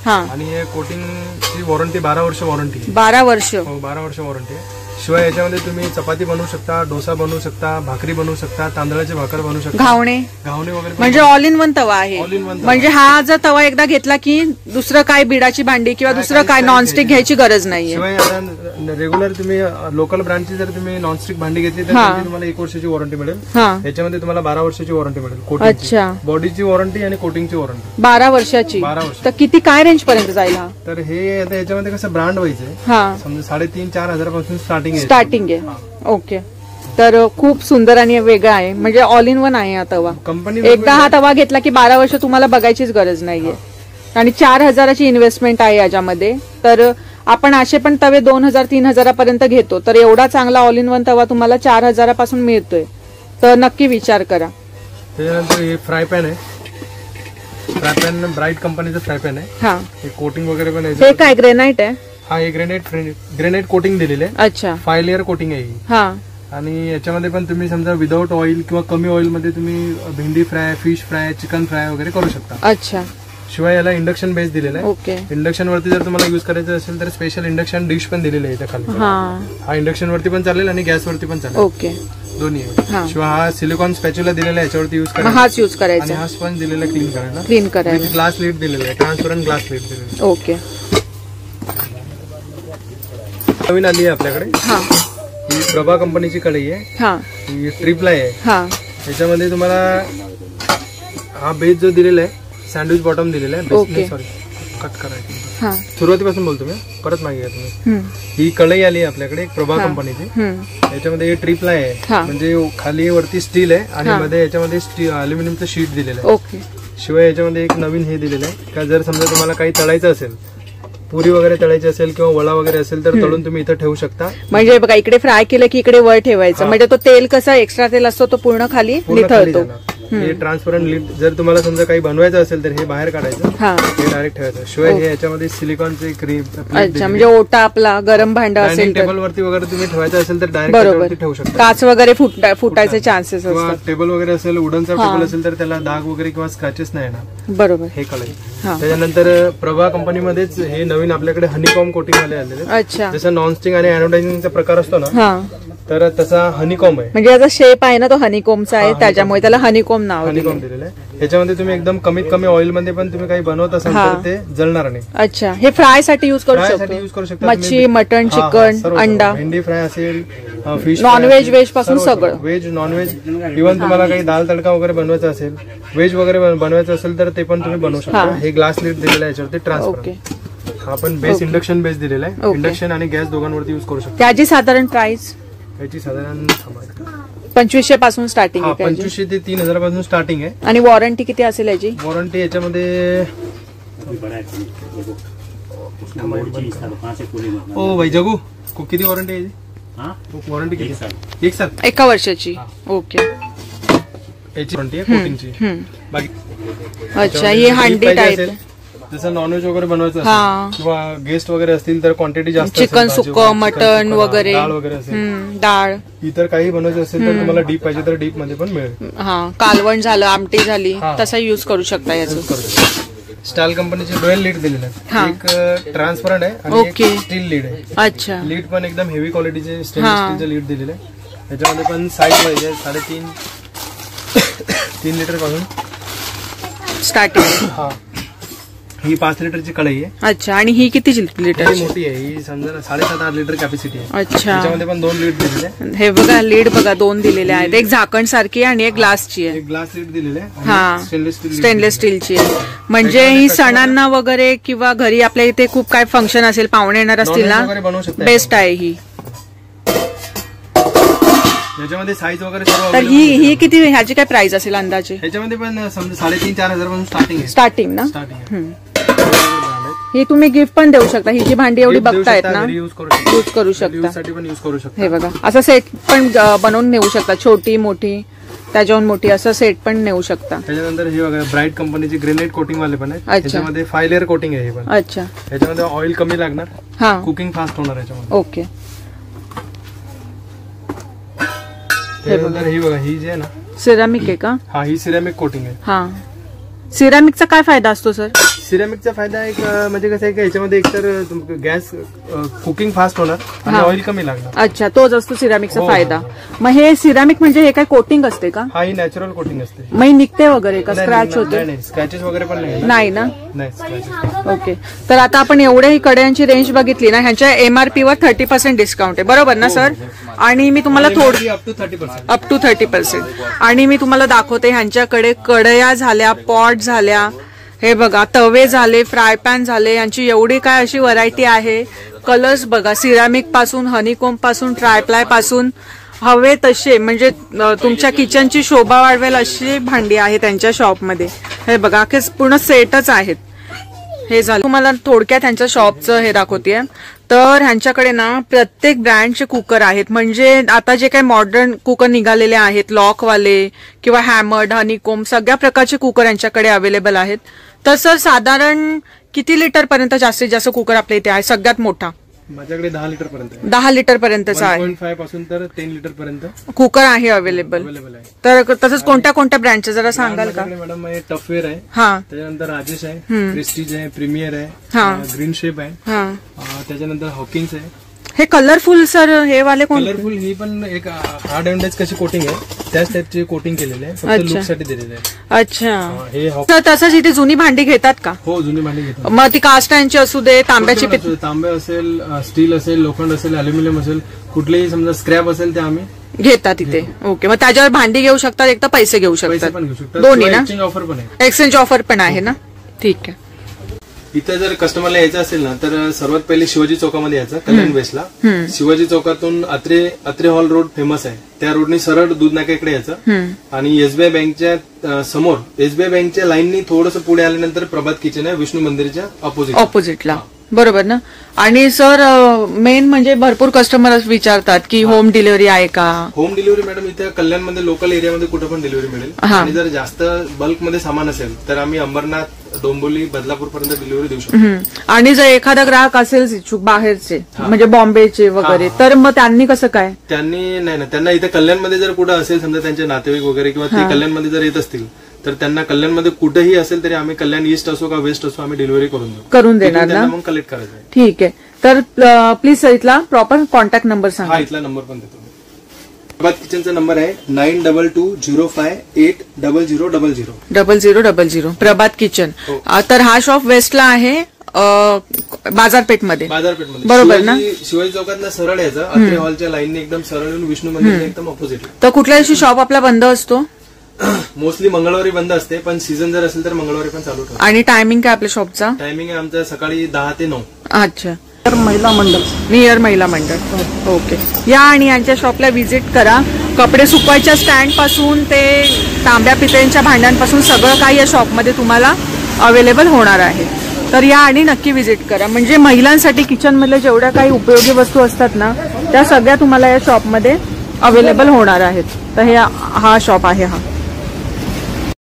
आणि हे कोटिंगची वॉरंटी 12 वर्ष वॉरंटी आहे. 12 वर्ष? हो, 12 वर्ष वॉरंटी आहे. शिवाय याच्यामध्ये तुम्ही चपाती बनवू शकता, डोसा बनवू शकता, भाकरी बनवू शकता, तांदळाची भाकर बनवू शकता, घावणे वगैरे. म्हणजे ऑल इन वन तवा आहे. All in one. म्हणजे हा जर तवा एकदा घेतला की दुसरं काय बिडाची भांडी किंवा दुसरं काय नॉनस्टिक घ्यायची गरज नाहीये. शिवाय आता रेग्युलर तुम्ही लोकल ब्रँडची जर तुम्ही नॉनस्टिक भांडी घेतली तर तुम्हाला 1 वर्षाची वॉरंटी मिळेल. याच्यामध्ये तुम्हाला 12 वर्षाची वॉरंटी मिळेल. अच्छा. बॉडीची वॉरंटी आणि कोटिंगची वॉरंटी 12 वर्षाची. 12 वर्ष. तर किती काय रेंज पर्यंत जाईल हा? तर हे आता याच्यामध्ये कसं ब्रँड व्हायचं, समजा 3,500-4,000 हजारापासून स्टार्टिंग आहे. ओके. तर खूप सुंदर आणि वेगळा आहे. म्हणजे ऑल इन वन आहे हा तवा. कंपनी एकदा हा तवा घेतला की 12 वर्ष तुम्हाला बघायचीच गरज नाहीये. आणि 4,000ची इन्व्हेस्टमेंट आहे याच्यामध्ये. तर आपण असे पण तवे 2,000-3,000 पर्यंत घेतो. तर एवढा चांगला ऑल इन वन तवा तुम्हाला 4,000 मिळतोय. तर नक्की विचार करा. त्याच्यानंतर हे फ्राय पॅन आहे. फ्राय पॅन ब्राईट कंपनीचं फ्राय पॅन आहे. हे कोटिंग वगैरे पण आहे. हे काय ग्रेनाइट आहे? हा, हे ग्रेनाइट कोटिंग दिलेले आहे. अच्छा. 5 लेअर कोटिंग आहे. आणि याच्यामध्ये पण तुम्ही समजा विदाउट ऑइल किंवा कमी ऑइल मध्ये तुम्ही भेंडी fry, fish fry, chicken fry वगैरे करू शकता. अच्छा. शिवाय याला इंडक्शन बेस दिलेला आहे. ओके. इंडक्शन वरती जर तुम्हाला युज करायचं असेल तर स्पेशल इंडक्शन डिश पण दिलेली आहे खाली. हा इंडक्शन वरती पण चालेल आणि गॅस वरती पण चालेल. ओके. दोन्ही. शिवाय हा सिलिकॉन स्पॅच्युला दिलेला आहे, याच्यावरती युज करायचा. हाच युज करायचा. आणि हा स्पंज दिलेला आहे क्लीन करायला. ग्लास लीड दिलेला आहे, ट्रान्सपरंट ग्लास लीड दिलेला आहे. ओके. नवीन आली आहे आपल्याकडे. ही प्रभा कंपनीची कढई आहे. ही ट्रिपला आहे. याच्यामध्ये तुम्हाला हा बेस जो दिलेला आहे, सँडविच बॉटम दिलेला आहे. सॉरी, कट करायची. सुरुवातीपासून बोलतो मी, परत मागे तुम्ही. ही कढई आली आहे आपल्याकडे प्रभा कंपनीची. याच्यामध्ये हे ट्रिपला आहे. म्हणजे खाली वरती स्टील आहे आणि मध्ये याच्यामध्ये अल्युमिनियमचं शीट दिलेलं आहे. शिवाय याच्यामध्ये एक नवीन हे दिलेलं आहे का जर समजा तुम्हाला काही तळायचं असेल, पुरी वगैरे तळायची असेल किंवा वडा वगैरे असेल तर तळून तुम्ही इथं ठेवू शकता. म्हणजे बघा, इकडे फ्राय केलं की इकडे वर ठेवायचं. म्हणजे तो तेल कसं एक्स्ट्रा तेल असतो तो पूर्ण खाली निथळतो. हे ट्रान्सपरंट लीड. जर तुम्हाला समजा काही बनवायचं असेल तर हे बाहेर काढायचं, हे डायरेक्ट ठेवायचं. शिवाय हे याच्यामध्ये सिलिकॉनचे क्रीम. अच्छा. म्हणजे ओटा आपला गरम भांडा असेल, टेबल वरती वगैरे तुम्ही ठेवायचं असेल तर डायरेक्ट ठेवू शकता. काच वगैरे फुटायचे चान्सेस असतात. टेबल वगैरे असेल, वुडनचा टेबल असेल तर त्याला डाग वगैरे किंवा स्क्रॅचेस नाही येणार. बरोबर. हे कळेल. त्याच्यानंतर प्रभा कंपनीमध्येच हे नवीन आपल्याकडे हनीकॉम कोटिंग वाले आलेले. अच्छा. जसं नॉनस्टिक आणि अॅनोडायझिंगचा प्रकार असतो ना, तर तसा हनीकॉम आहे. म्हणजे याचा शेप आहे ना तो हनीकॉमचा आहे, त्याच्यामुळे त्याला हनीकॉम नाव दिलेलं आहे. याच्यामध्ये तुम्ही एकदम कमीत कमी ऑइल मध्ये पण तुम्ही काही बनवत असाल तर ते जळणार नाही. अच्छा. हे फ्राय साठी युज करू शकता. मच्छी, मटन, चिकन, अंडा, भेंडी फ्राय असेल, फिश, नॉनव्हेज, व्हेज पासून सगळं. व्हेज, नॉनव्हेज, इव्हन तुम्हाला काही दाल तडका वगैरे बनवायचा असेल, व्हेज वगैरे बनवायचं असेल तर ते पण तुम्ही बनवू शकता. हे ग्लास लीड दिलेलं आहे याच्यावरती ट्रान्सपरंट. हा पण बेस इंडक्शन बेस दिलेला आहे. इंडक्शन आणि गॅस दोघांवरती युज करू शकता. त्याची साधारण प्राइस? याची साधारण 2500 पासून स्टार्टिंग आहे. 2500 ते 3000 पासून स्टार्टिंग आहे. आणि वॉरंटी किती असेल याची? वॉरंटी याच्यामध्ये ओ भाई जगू किती वॉरंटी आहे? वॉरंटी किती? 1 साल. 1 वर्षाची. ओके. याची वॉरंटी आहे कोटिंगची. बाकी अच्छा. ही हांडी टाईप. जसं नॉनव्हेज वगैरे बनवायचं किंवा गेस्ट वगैरे असतील तर क्वांटिटी जास्त, चिकन सुक्कं, मटन वगैरे, डाळ वगैरे असेल, डाळ इतर काही बनवायचं असेल तर तुम्हाला डीप पाहिजे तर डीप मध्ये पण मिळेल. कालवण झालं, आमटी झाली, तसा युज करू शकता याचं. स्टाईल कंपनीचे डुएल लीड दिलेले आहेत. एक ट्रान्सपरंट आहे आणि एक स्टील लीड आहे. अच्छा. लीड पण एकदम हेवी क्वालिटीचे स्टेनलेस स्टीलचे लीड दिलेले आहे. याच्यामध्ये पण साईज पाहिजे 3.5 लिटर पासून स्टार्टिंग. ही 5 लिटरची कढई आहे. अच्छा. आणि ही किती लिटर? मोठी आहे ही, समजा 7.5-8 लिटर कॅपॅसिटी आहे. अच्छा. त्याच्यामध्ये पण 2 लीड दिलेले आहे. हे बघा, लीड बघा 2 दिलेले आहेत. एक झाकण सारखी आणि एक ग्लासची आहे. एक ग्लास लीड दिलेले आहे. स्टेनलेस स्टीलची आहे. म्हणजे ही सणांना वगैरे किंवा घरी आपल्या इथे खूप काय फंक्शन असेल, पाहुणे येणार असतील ना, बेस्ट आहे ही. याच्यामध्ये साईज वगैरे सर्व. तर ही किती, ह्याची काय प्राइस असेल अंदाजे? ह्याच्यामध्ये पण समजा 3,500-4,000 पासून स्टार्टिंग आहे. स्टार्टिंग ना. ही तुम्ही गिफ्ट पण देऊ शकता. ही जी भांडी एवढी बघतायत ना, यूज करू शकता. हे बघा, असं सेट पण बनवून नेऊ शकता. छोटी मोठी, त्याच्याहून मोठी असं सेट पण नेऊ शकता. त्याच्यानंतर हे बघा, ब्राईट कंपनीची ग्रेनाइट कोटिंग वाले पण आहेत. त्याच्यामध्ये 5 लेअर कोटिंग आहे हे पण. अच्छा. याच्यामध्ये ऑइल कमी लागणार, कुकिंग फास्ट होणार याच्यामध्ये. ओके. त्याच्यानंतर ही बघा, ही जी आहे ना, सिरामिक आहे का? ही सिरामिक कोटिंग आहे. सिरामिकचा काय फायदा असतो सर? सिरामिकचा फायदा एक म्हणजे कसं आहे की याच्यामध्ये एकतर गॅस कुकिंग फास्ट होणार आणि ऑइल कमी लागणार. अच्छा, तोच असतो सिरामिकचा फायदा. मग हे सिरामिक म्हणजे हे काय कोटिंग असते का? हा, ही नॅचरल कोटिंग असते. मग निघते वगैरे का? स्क्रॅच होते? नाही, स्क्रॅचेस वगैरे पण नाही ना? नाही. ओके, तर आता आपण एवढ्या कड्यांची रेंज बघितली ना, ह्यांच्या MRP वर 30% डिस्काउंट आहे, बरोबर ना सर? आणि मी तुम्हाला थोडी अप टू 30%. आणि मी तुम्हाला दाखवते ह्यांच्याकडे कढया झाल्या, पॉट झाल्या, हे बघा तवे झाले, फ्राय पॅन झाले, यांची एवढी काय अशी व्हरायटी आहे. कलर्स बघा, सिरामिक पासून, हनीकोम पासून, ट्रायप्लाय पासून, हवे तसे म्हणजे तुमच्या किचनची शोभा वाढवेल अशी भांडी आहे त्यांच्या शॉपमध्ये. हे बघा, अख्खे पूर्ण सेटच आहेत. हे झालं. तुम्हाला थोडक्यात ह्यांच्या शॉपचं हे दाखवतेय. तर ह्यांच्याकडे ना प्रत्येक ब्रँडचे कुकर आहेत. म्हणजे आता जे काही मॉडर्न कुकर निघालेले आहेत, लॉकवाले किंवा हॅमर्ड, हनीकोम, सगळ्या प्रकारचे कुकर यांच्याकडे अवेलेबल आहेत. तर सर साधारण किती लिटर पर्यंत जास्तीत जास्त कुकर आपल्या इथे आहे? सगळ्यात मोठा माझ्याकडे 10 लिटर पर्यंत. 10 लिटर पर्यंतचा आहे. 1.5 पासून तर 10 लिटर पर्यंत कुकर आहे अवेलेबल. तर तसंच कोणत्या कोणत्या ब्रँडचे जरा सांगाल का? मॅडम टफवेअर आहे, हा, त्याच्यानंतर राजेश आहे, प्रेस्टीज आहे, प्रीमियर आहे, ग्रीन शेप आहे, त्याच्यानंतर हॉकिन्स आहे. हे कलरफुल सर हे वाले कोण? कलरफुल ही पण एक हार्ड अँडेज कशी कोटिंग आहे त्याच टाइपची कोटिंग केलेली आहे, फक्त लुक साठी दिलेली आहे. अच्छा, हे तसंच इथे जुनी भांडी घेतात का? हो, जुनी भांडी घेतात. मग ती कास्ट यांची असू दे, तांब्याची, तांबे असेल, स्टील असेल, लोखंड असेल, अल्युमिनियम असेल, कुठलेही समजा स्क्रॅप असेल ते आम्ही घेतात तिथे. ओके, मग त्याच्यावर भांडी घेऊ शकतात, एक तर पैसे घेऊ शकतात, पण घेऊ शकतात. दोन्ही ना? एक्सचेंज ऑफर पण आहे. एक्सचेंज ऑफर पण आहे ना? ठीक आहे. इथं जर कस्टमरला यायचं असेल ना तर सर्वात पहिले शिवाजी चौकामध्ये यायचं, कल्याण वेस्टला. शिवाजी चौकातून अत्रे हॉल रोड फेमस आहे, त्या रोडनी सरळ दूध नाक्याकडे यायचं आणि SBI बँकच्या समोर, SBI बँकच्या लाईननी थोडंसं पुढे आल्यानंतर प्रभात किचन आहे, विष्णू मंदिरच्या ऑपोजिटला, बरोबर ना? आणि सर मेन म्हणजे भरपूर कस्टमर विचारतात की होम डिलिव्हरी आहे का? होम डिलिव्हरी मॅडम इथे कल्याणमध्ये लोकल एरियामध्ये कुठे पण डिलिव्हरी मिळेल. आणि जर जास्त बल्कमध्ये सामान असेल तर आम्ही अंबरनाथ, डोंबिवली, बदलापूर पर्यंत डिलिव्हरी देऊ शकतो. आणि जर एखादा ग्राहक असेल इच्छुक बाहेरचे म्हणजे बॉम्बेचे वगैरे, तर मग त्यांनी कसं काय? त्यांनी नाही ना, त्यांना इथे कल्याणमध्ये जर कुठं असेल समजा त्यांचे नातेवाईक वगैरे किंवा ते कल्याणमध्ये जर येत असतील तर त्यांना कल्याणमध्ये कुठेही असेल तरी आम्ही कल्याण ईस्ट असो का वेस्ट असो आम्ही डिलिव्हरी करून देणार ना, मग कलेक्ट करायचं. ठीक आहे. तर प्लीज इथला प्रॉपर कॉन्टॅक्ट नंबर सांगा. हा, इथला नंबर पण देतो. प्रभात किचनचा नंबर आहे 9220580000. प्रभात किचन. तर हा शॉप वेस्टला आहे, बाजारपेठमध्ये, बरोबर ना? शिवाजी चौकातला सरळ यायचं, अत्रे हॉलच्या लाईनने एकदम सरळ येऊन विष्णू मंदिर एकदम ऑपोजिट. तर कुठल्या दिवशी शॉप आपला बंद असतो? मोस्टली मंगळवारी बंद असते, पण सीझन जर असेल तर मंगळवारी पण चालू ठेवतो. आणि टायमिंग काय आपल्या शॉपचा? टायमिंग आहे आमचा सकाळी 10 ते 9. अच्छा, महिला मंडळ, नियर महिला मंडळ. ओके, या आणि यांच्या शॉपला व्हिजिट करा. कपडे सुकवायच्या स्टँड पासून ते तांब्या पितळीच्या भांड्यांपासून सगळं काही या शॉपमध्ये तुम्हाला अवेलेबल होणार आहे. तर या आणि नक्की व्हिजिट करा. म्हणजे महिलांसाठी किचनमधल्या जेवढ्या काही उपयोगी वस्तू असतात ना त्या सगळ्या तुम्हाला या शॉपमध्ये अवेलेबल होणार आहेत. तर हे हा शॉप आहे. हा